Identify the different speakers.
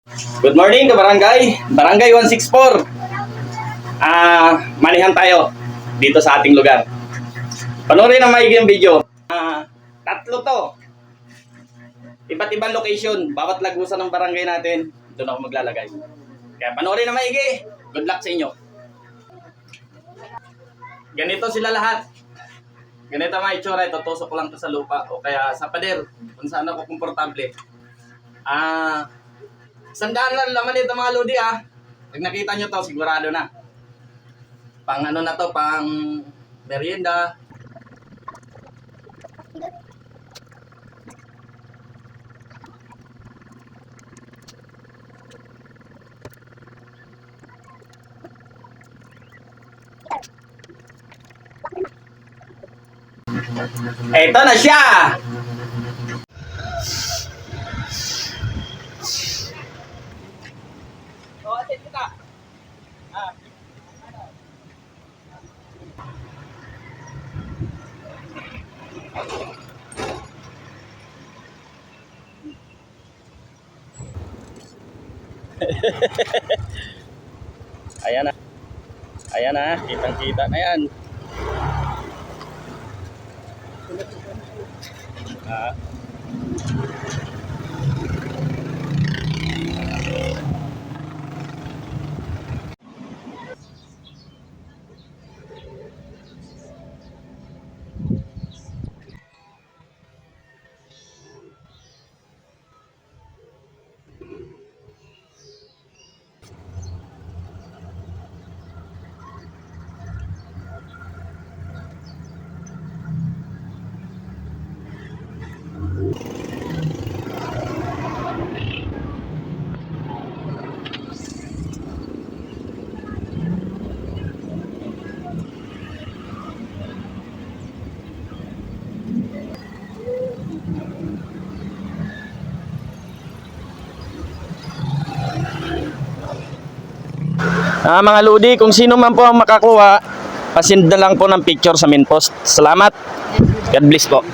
Speaker 1: Good morning ka barangay. Barangay 164. Manihan tayo dito sa ating lugar. Panoorin ang maigi yung video. Tatlo to. Iba't ibang location. Bawat lagusan ng barangay natin, doon ako maglalagay. Kaya panoorin ang maigi. Good luck sa inyo. Ganito sila lahat. Ganito ang itsura. Tutusok ko lang to sa lupa o kaya sa pader kung saan ako komportable. Sandaan lang laman ito mga lodi Pag nakita nyo to, sigurado na. Pang ano na to, pang merienda. Ito na siya! Ayan na. Ayan na, kitang-kita na yan. Mga lodi, kung sino man po ang makakuha, pasinda lang po ng picture sa main post. Salamat. God bless po.